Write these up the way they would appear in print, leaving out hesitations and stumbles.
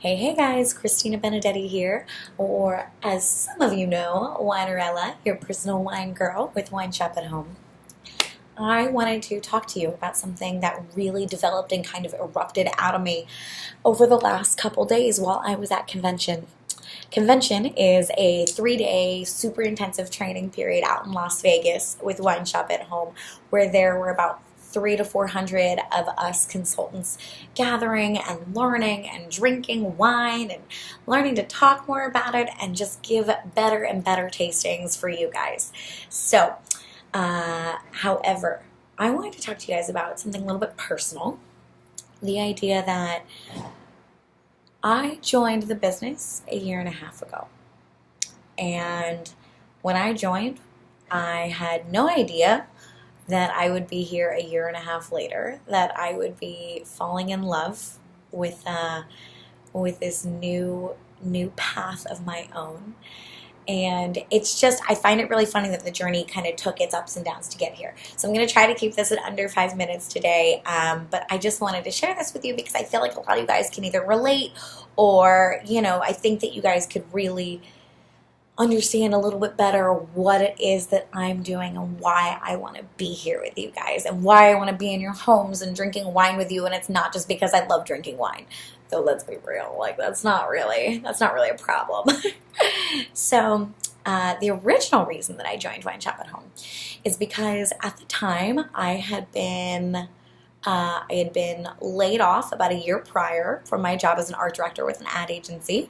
Hey guys, Christina Benedetti here, or as some of you know, Winerella, your personal wine girl with WineShop at Home. I wanted to talk to you about something that really developed and kind of erupted out of me over the last couple days while I was at convention. Convention is a 3-day super intensive training period out in Las Vegas with WineShop at Home, where there were about 300 to 400 of us consultants gathering and learning and drinking wine and learning to talk more about it and just give better and better tastings for you guys. So, however, I wanted to talk to you guys about something a little bit personal. The idea that I joined the business a year and a half ago. And when I joined, I had no idea that I would be here a year and a half later, that I would be falling in love with this new path of my own. And it's just, I find it really funny that the journey kind of took its ups and downs to get here. So I'm going to try to keep this at under 5 minutes today, but I just wanted to share this with you because I feel like a lot of you guys can either relate or, I think that you guys could really understand a little bit better what it is that I'm doing and why I want to be here with you guys and why I want to be in your homes and drinking wine with you. And it's not just because I love drinking wine. So let's be real, like that's not really a problem. So the original reason that I joined WineShop at Home is because at the time I had been laid off about a year prior from my job as an art director with an ad agency,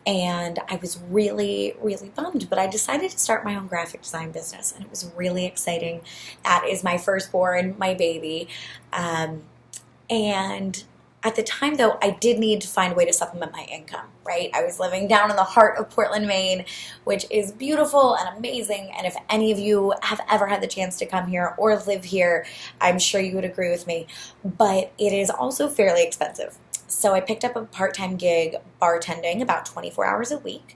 and I was really, really bummed, but I decided to start my own graphic design business, and it was really exciting. That is my firstborn, my baby, and at the time, though, I did need to find a way to supplement my income, right? I was living down in the heart of Portland, Maine, which is beautiful and amazing. And if any of you have ever had the chance to come here or live here, I'm sure you would agree with me. But it is also fairly expensive. So I picked up a part-time gig bartending about 24 hours a week.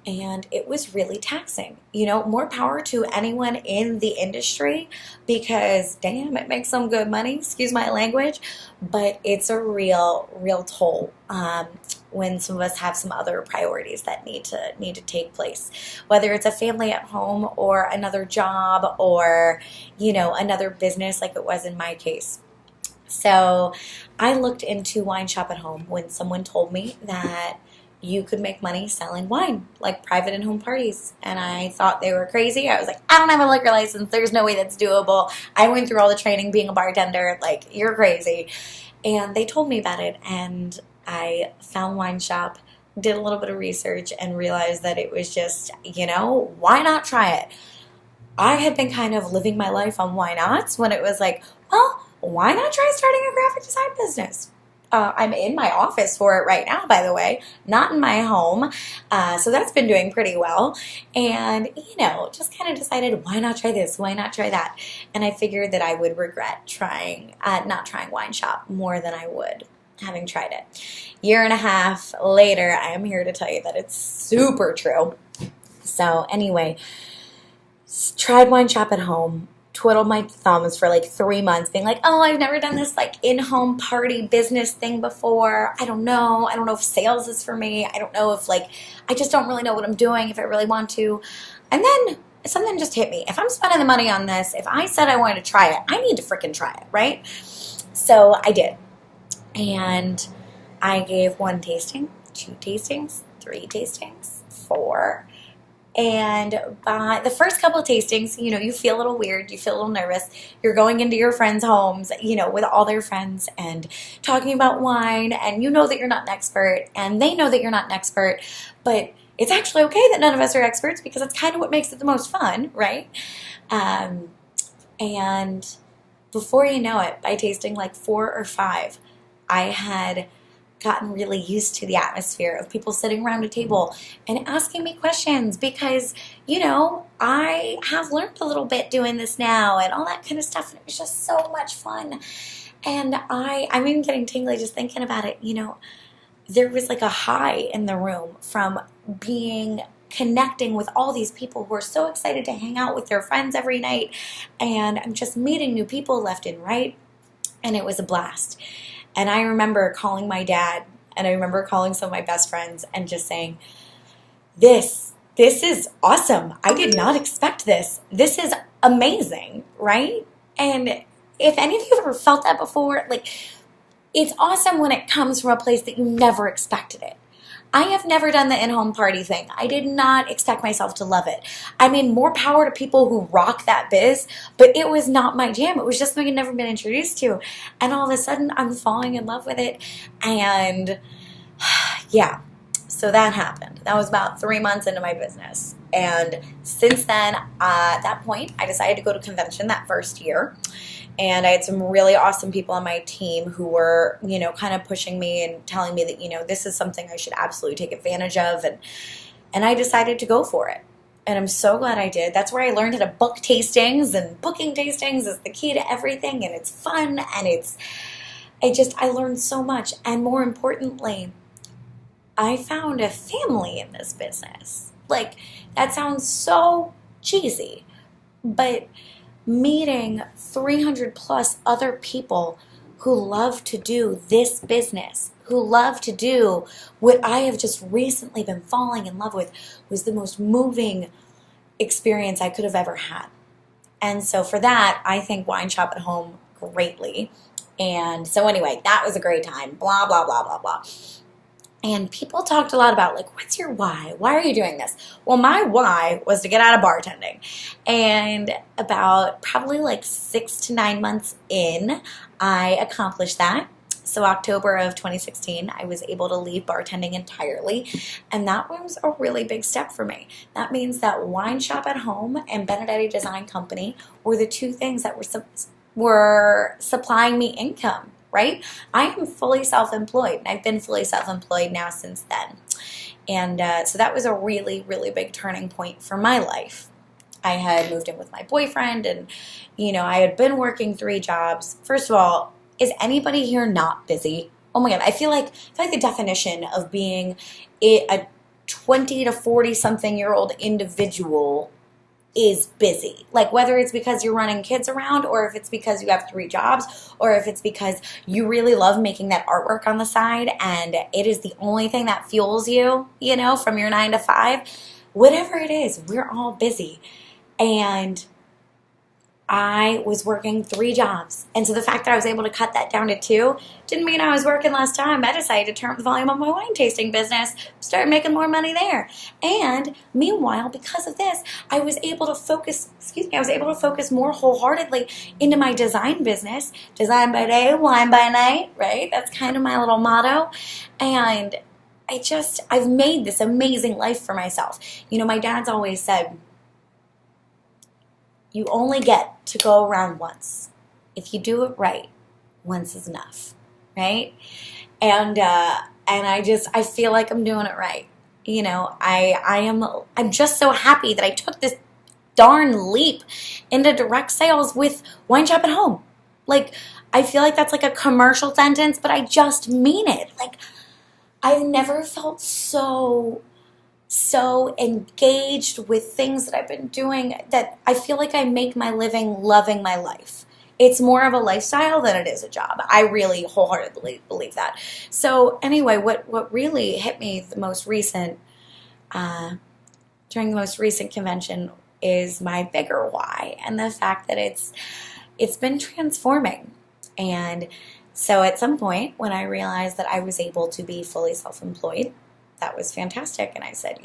And it was really taxing. More power to anyone in the industry because, damn, it makes some good money, excuse my language, but it's a real toll when some of us have some other priorities that need to take place, whether it's a family at home or another job or, another business like it was in my case. So I looked into WineShop at Home when someone told me that you could make money selling wine, like private and home parties. And I thought they were crazy. I was like, I don't have a liquor license. There's no way that's doable. I went through all the training being a bartender. Like, you're crazy. And they told me about it. And I found WineShop, did a little bit of research, and realized that it was just, why not try it? I had been kind of living my life on why nots when it was like, well, why not try starting a graphic design business? I'm in my office for it right now, by the way, not in my home. So that's been doing pretty well. And, just kind of decided, why not try this? Why not try that? And I figured that I would regret not trying WineShop more than I would having tried it. Year and a half later, I am here to tell you that it's super true. So anyway, tried WineShop at Home. Twiddled my thumbs for like 3 months being like, oh, I've never done this like in-home party business thing before. I don't know if sales is for me. I don't know if I just don't really know what I'm doing if I really want to. And then something just hit me. If I'm spending the money on this, if I said I wanted to try it, I need to freaking try it, right? So I did. And I gave 1 tasting, 2 tastings, 3 tastings, 4. And by the first couple of tastings, you feel a little weird. You feel a little nervous. You're going into your friends' homes, with all their friends and talking about wine. And you know that you're not an expert. And they know that you're not an expert. But it's actually okay that none of us are experts because it's kind of what makes it the most fun, right? And before you know it, by tasting like 4 or 5, I had gotten really used to the atmosphere of people sitting around a table and asking me questions because, I have learned a little bit doing this now and all that kind of stuff. And it was just so much fun. And I'm even getting tingly just thinking about it. There was like a high in the room from connecting with all these people who are so excited to hang out with their friends every night. And I'm just meeting new people left and right. And it was a blast. And I remember calling my dad And I remember calling some of my best friends and just saying, this is awesome. I did not expect this. This is amazing, right? And if any of you have ever felt that before, like, it's awesome when it comes from a place that you never expected it. I have never done the in-home party thing. I did not expect myself to love it. I mean, more power to people who rock that biz, but it was not my jam. It was just something I'd never been introduced to. And all of a sudden, I'm falling in love with it. And yeah, so that happened. That was about 3 months into my business. And since then, at that point, I decided to go to convention that first year. And I had some really awesome people on my team who were, kind of pushing me and telling me that, this is something I should absolutely take advantage of. And I decided to go for it. And I'm so glad I did. That's where I learned how to book tastings, and booking tastings is the key to everything. And it's fun. And I learned so much. And more importantly, I found a family in this business. Like, that sounds so cheesy, but meeting 300 plus other people who love to do this business, who love to do what I have just recently been falling in love with, was the most moving experience I could have ever had. And so for that, I thank WineShop at Home greatly. And so anyway, that was a great time. Blah, blah, blah, blah, blah. And people talked a lot about, like, what's your why? Why are you doing this? Well, my why was to get out of bartending. And about probably like 6 to 9 months in, I accomplished that. So October of 2016, I was able to leave bartending entirely. And that was a really big step for me. That means that WineShop at Home and Benedetti Design Company were the two things that were supplying me income. Right? I am fully self-employed, and I've been fully self-employed now since then. And so that was a really, really big turning point for my life. I had moved in with my boyfriend, and, I had been working 3 jobs. First of all, is anybody here not busy? Oh my God, I feel like the definition of being a 20 to 40 something year old individual is busy. Like, whether it's because you're running kids around, or if it's because you have 3 jobs, or if it's because you really love making that artwork on the side and it is the only thing that fuels you, from your 9 to 5, whatever it is, we're all busy. And I was working 3 jobs. And so the fact that I was able to cut that down to 2 didn't mean I was working less time. I decided to turn up the volume of my wine tasting business, start making more money there. And meanwhile, because of this, I was able to focus more wholeheartedly into my design business. Design by day, wine by night, right? That's kind of my little motto. And I've made this amazing life for myself. My dad's always said, you only get to go around once. If you do it right, once is enough, right? And I feel like I'm doing it right. I'm just so happy that I took this darn leap into direct sales with WineShop at Home. Like, I feel like that's like a commercial sentence, but I just mean it. Like, I've never felt so engaged with things that I've been doing that I feel like I make my living loving my life. It's more of a lifestyle than it is a job. I really wholeheartedly believe that. So anyway, what really hit me the most recent, during the most recent convention is my bigger why, and the fact that it's been transforming. And so at some point when I realized that I was able to be fully self-employed, that was fantastic. And I said,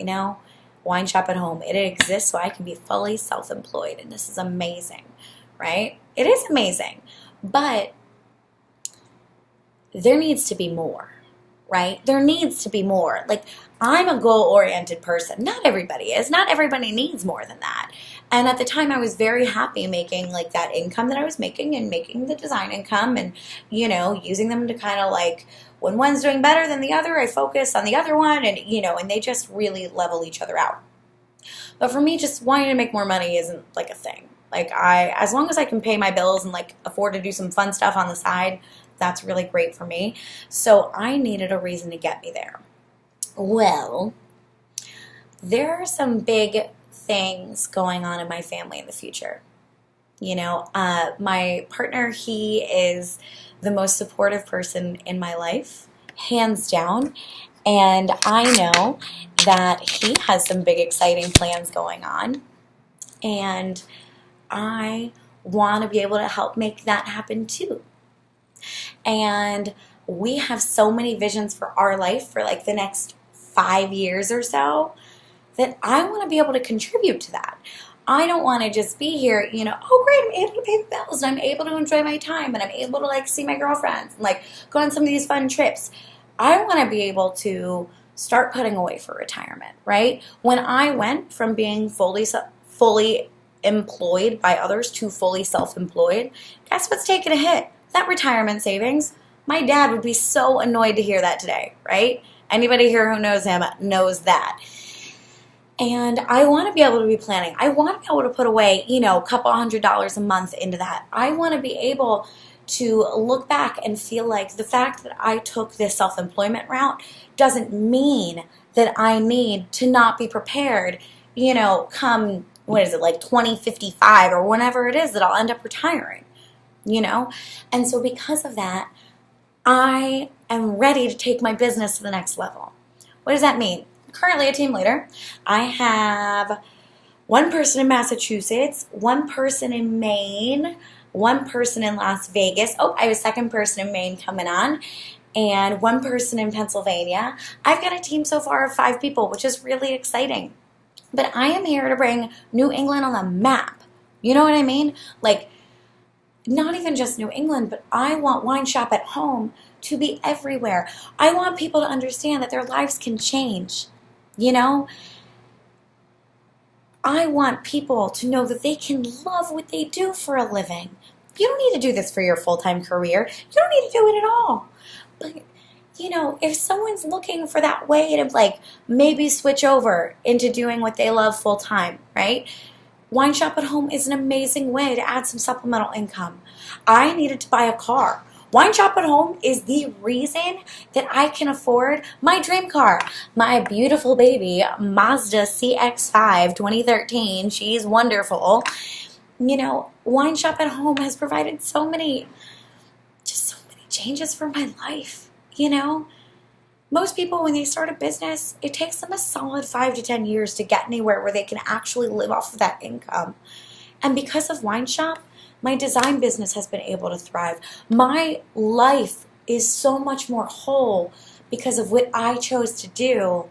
WineShop at Home, it exists so I can be fully self-employed. And this is amazing, right? It is amazing. But there needs to be more, right? There needs to be more. Like, I'm a goal-oriented person. Not everybody is. Not everybody needs more than that. And at the time, I was very happy making, like, that income that I was making and making the design income and, using them to kind of, like, when one's doing better than the other, I focus on the other one, and, and they just really level each other out. But for me, just wanting to make more money isn't, like, a thing. Like, as long as I can pay my bills and, like, afford to do some fun stuff on the side, that's really great for me. So I needed a reason to get me there. Well, there are some big things going on in my family in the future. My partner, he is the most supportive person in my life. hands down. And I know that he has some big exciting plans going on. And I want to be able to help make that happen too. And we have so many visions for our life for like the next 5 years or so that I want to be able to contribute to that. I don't want to just be here, oh great, I'm able to pay the bills and I'm able to enjoy my time and I'm able to like see my girlfriends and like go on some of these fun trips. I want to be able to start putting away for retirement, right? When I went from being fully employed by others to fully self-employed, guess what's taking a hit? That retirement savings. My dad would be so annoyed to hear that today, right? Anybody here who knows him knows that. And I want to be able to be planning. I want to be able to put away, a couple $100 a month into that. I want to be able to look back and feel like the fact that I took this self-employment route doesn't mean that I need to not be prepared, come, like 2055 or whenever it is that I'll end up retiring, And so because of that, I am ready to take my business to the next level. What does that mean? Currently a team leader. I have one person in Massachusetts, one person in Maine, one person in Las Vegas. Oh, I have a second person in Maine coming on, and one person in Pennsylvania. I've got a team so far of 5 people, which is really exciting. But I am here to bring New England on the map. You know what I mean? Like, not even just New England, but I want WineShop at Home to be everywhere. I want people to understand that their lives can change. I want people to know that they can love what they do for a living. You don't need to do this for your full-time career. You don't need to do it at all. But, if someone's looking for that way to, like, maybe switch over into doing what they love full-time, right? WineShop at Home is an amazing way to add some supplemental income. I needed to buy a car. WineShop at Home is the reason that I can afford my dream car. My beautiful baby Mazda CX-5 2013. She's wonderful. WineShop at Home has provided so many changes for my life. Most people, when they start a business, it takes them a solid 5 to 10 years to get anywhere where they can actually live off of that income. And because of WineShop, my design business has been able to thrive. My life is so much more whole because of what I chose to do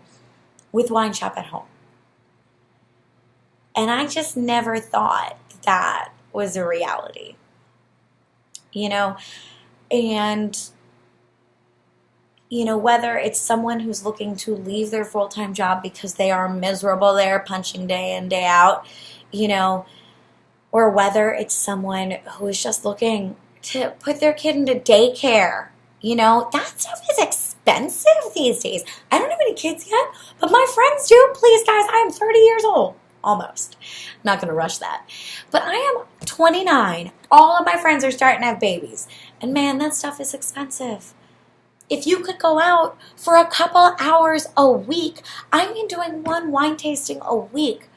with WineShop at Home. And I just never thought that was a reality. And whether it's someone who's looking to leave their full-time job because they are miserable there punching day in, day out, or whether it's someone who is just looking to put their kid into daycare. That stuff is expensive these days. I don't have any kids yet, but my friends do. Please, guys, I am 30 years old. Almost. I'm not going to rush that. But I am 29. All of my friends are starting to have babies. And man, that stuff is expensive. If you could go out for a couple hours a week, doing one wine tasting a week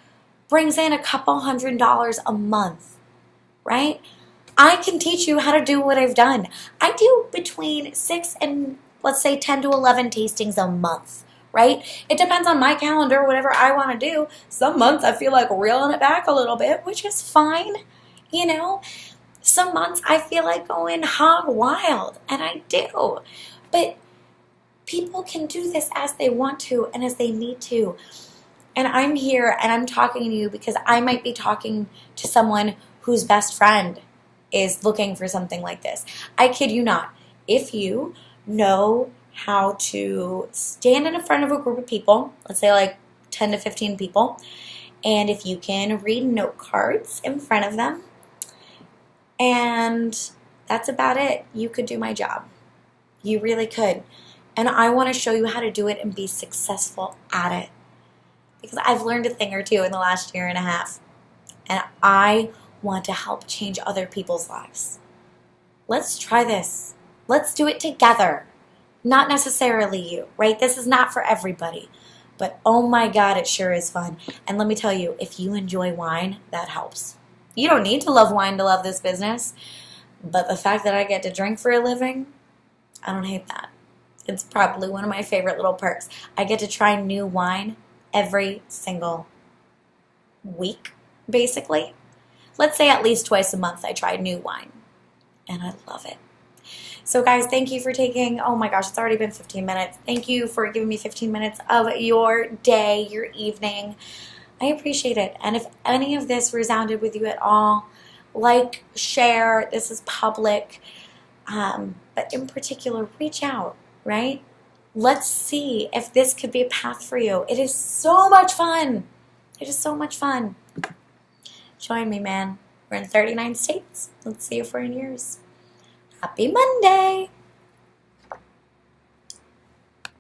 brings in a couple $100 a month, right? I can teach you how to do what I've done. I do between 6 and, let's say, 10 to 11 tastings a month, right? It depends on my calendar, whatever I want to do. Some months I feel like reeling it back a little bit, which is fine, Some months I feel like going hog wild, and I do. But people can do this as they want to and as they need to. And I'm here and I'm talking to you because I might be talking to someone whose best friend is looking for something like this. I kid you not. If you know how to stand in front of a group of people, let's say like 10 to 15 people, and if you can read note cards in front of them, and that's about it, you could do my job. You really could. And I want to show you how to do it and be successful at it. Because I've learned a thing or two in the last year and a half. And I want to help change other people's lives. Let's try this. Let's do it together. Not necessarily you, right? This is not for everybody. But oh my God, it sure is fun. And let me tell you, if you enjoy wine, that helps. You don't need to love wine to love this business. But the fact that I get to drink for a living, I don't hate that. It's probably one of my favorite little perks. I get to try new wine every single week, basically. Let's say at least twice a month I try new wine, and I love it. So guys, thank you for taking, oh my gosh, it's already been 15 minutes. Thank you for giving me 15 minutes of your day, your evening. I appreciate it. And if any of this resounded with you at all, like, share, this is public. But in particular, reach out, right? Let's see if this could be a path for you. It is so much fun. It is so much fun. Join me, man. We're in 39 states. Let's see if we're in yours. Happy Monday.